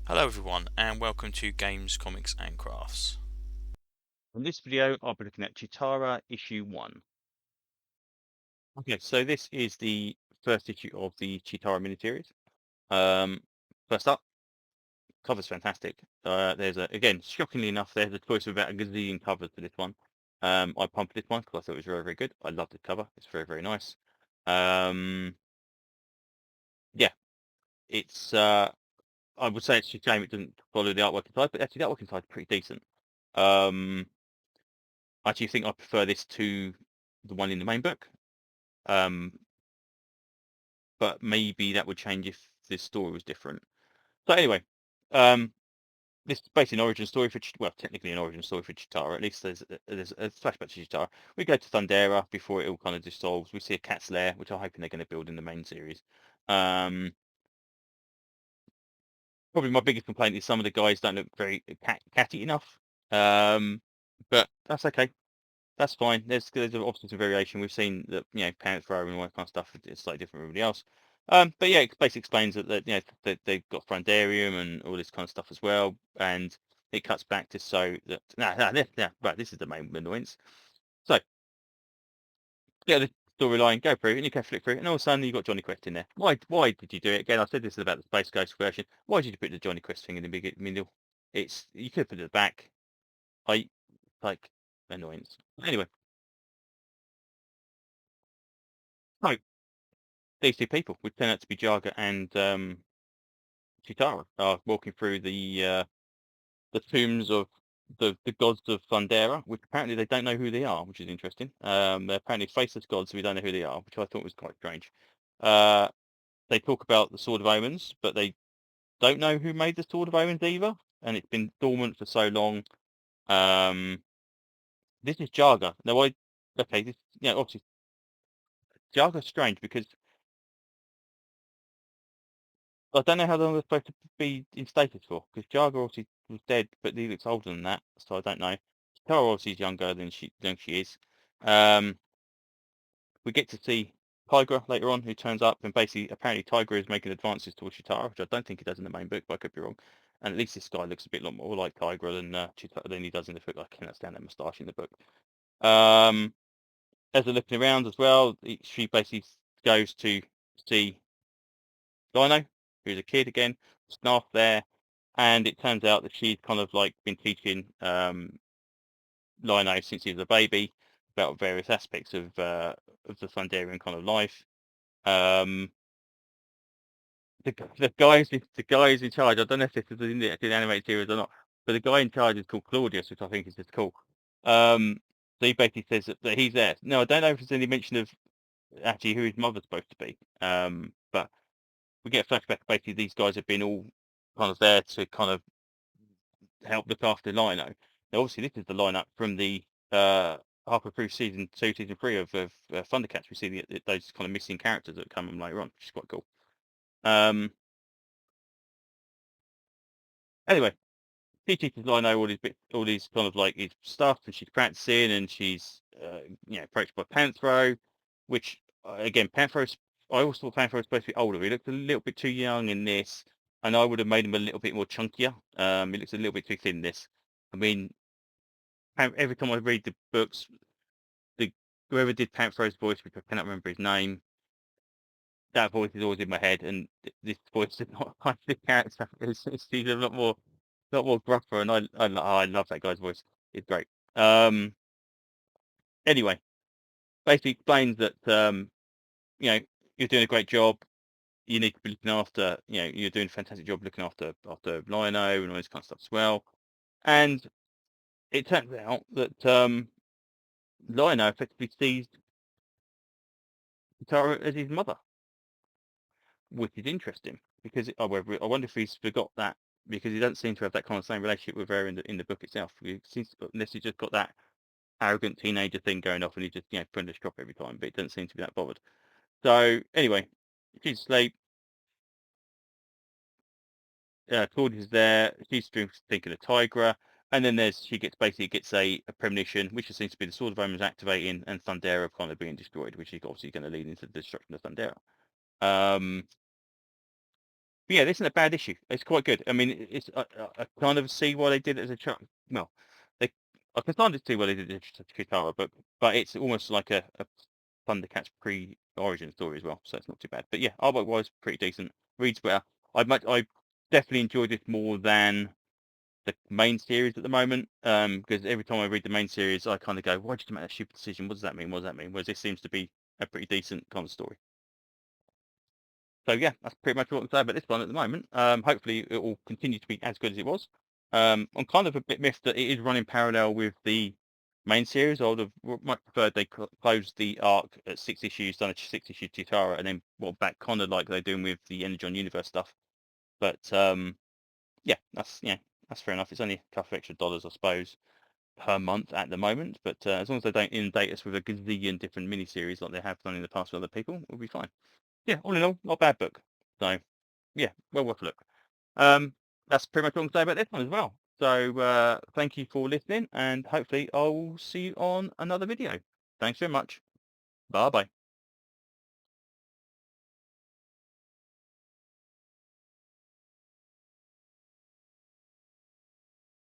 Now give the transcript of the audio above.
Hello everyone and welcome to Games, Comics and Crafts. In this video, I'll be looking at Cheetara issue 1. Okay, so this is the first issue of the Cheetara miniseries. Um, First up, cover's fantastic. Again, shockingly enough, there's a choice of about a gazillion covers for this one. I pumped this one because I thought it was very, very good. I love the cover. It's very, very nice. Um, yeah, it's I would say it's a shame it doesn't follow the artwork inside, but actually the artwork inside is pretty decent. Um, I actually think I prefer this to the one in the main book. Um, but maybe that would change if this story was different. So anyway, um, this is basically an origin story for, well, technically an origin story for Cheetara. At least there's a flashback to Cheetara. We go to Thundera before it all kind of dissolves. We see a cat's lair, which I'm hoping they're going to build in the main series. Um, Probably my biggest complaint is some of the guys don't look very catty enough. But that's okay. That's fine. There's obviously some variation. We've seen that, parents throw and all that kind of stuff. It's slightly different from everybody else. But yeah, it basically explains that they've got Frandarium and all this kind of stuff as well. And it cuts back to so that right, this is the main annoyance. So yeah, the storyline, go through, and you can flick through, and all of a sudden you've got Johnny Quest in there. Why did you do it? Again, I said this is about the Space Ghost version. Why did you put the Johnny Quest thing in the middle? You could have put it at the back. I like annoyance. Anyway, so these two people, which turn out to be Jaga and Cheetara, are walking through the tombs of the gods of Thundera, which apparently they don't know who they are, which is interesting. They're apparently faceless gods, so we don't know who they are, which I thought was quite strange. Uh, they talk about the Sword of Omens, but they don't know who made the Sword of Omens either, and it's been dormant for so long. Um, this is Jaga. Now, okay, obviously Jaga's strange because I don't know how long they're supposed to be in status for, because Jaga obviously was dead, but he looks older than that, so I don't know. Tara obviously is younger than she is. Um, we get to see Tigra later on, who turns up, and basically, apparently, Tigra is making advances towards Cheetara, which I don't think he does in the main book, but I could be wrong. And at least this guy looks a bit more like Tigra than he does in the book. I cannot stand that moustache in the book. Um, as they're looking around as well, she basically goes to see Dino, who's a kid again, staff there, and it turns out that she's kind of like been teaching Lino since he was a baby about various aspects of the Thunderian kind of life. Um, the guy is in charge. I don't know if this is in the animated series or not, but the guy in charge is called Claudius, which I think is just cool. Um, so he basically says that he's there. Now I don't know if there's any mention of actually who his mother's supposed to be. But we get a flashback. Basically, these guys have been all kind of there to kind of help look after Lino. Now, obviously, this is the lineup from the Harper Proof season 2, season 3 of Thundercats. We see those kind of missing characters that come in later on, which is quite cool. Um, Anyway, she teaches Lino all these kind of like his stuff, and she's practicing, and she's approached by Panthro, which again, Panthro. I always thought Panthro was supposed to be older. He looked a little bit too young in this, and I would have made him a little bit more chunkier. He looks a little bit too thin in this. I mean, every time I read the books, the whoever did Panthro's voice, which I cannot remember his name, that voice is always in my head, and this voice is not like the character. He's a lot more gruffer, and I love that guy's voice. It's great. Um, anyway, basically explains that you know you're doing a great job. You need to be looking after. You're doing a fantastic job looking after Lino and all this kind of stuff as well. And it turns out that Lino effectively sees Tara as his mother, which is interesting because I wonder if he's forgot that because he doesn't seem to have that kind of same relationship with her in the book itself. He seems, unless he's just got that arrogant teenager thing going off and he just friend a strop every time, but he doesn't seem to be that bothered. So anyway, she's asleep. Claudius is there. She's thinking of Tigra, and then she basically gets a premonition, which seems to be the Sword of Omens activating and Thundera kind of being destroyed, which is obviously going to lead into the destruction of Thundera. Um, But yeah, this isn't a bad issue. It's quite good. I mean, it's I kind of see why they did it as a well, they I can kind of see why they did it as a Cheetara, but it's almost like a Thundercats pre-origin story as well, so it's not too bad. But yeah, artwork wise, pretty decent. Reads better. I definitely enjoyed this more than the main series at the moment. Because every time I read the main series, I kind of go, "Why did you make that stupid decision? What does that mean? What does that mean?" Whereas this seems to be a pretty decent kind of story. So yeah, that's pretty much what I can say about this one at the moment. Hopefully it will continue to be as good as it was. I'm kind of a bit miffed that it is running parallel with the main series. I would have much preferred they closed the arc at 6 issues, done a 6 issue Cheetara, and then back kind of like they're doing with the Energon Universe stuff. But yeah, that's fair enough. It's only a couple of extra dollars, I suppose, per month at the moment. But as long as they don't inundate us with a gazillion different miniseries like they have done in the past with other people, we'll be fine. Yeah, all in all, not a bad book. So yeah, well worth a look. Um, that's pretty much all I can say about this one as well. So thank you for listening, and hopefully I'll see you on another video. Thanks very much. Bye bye.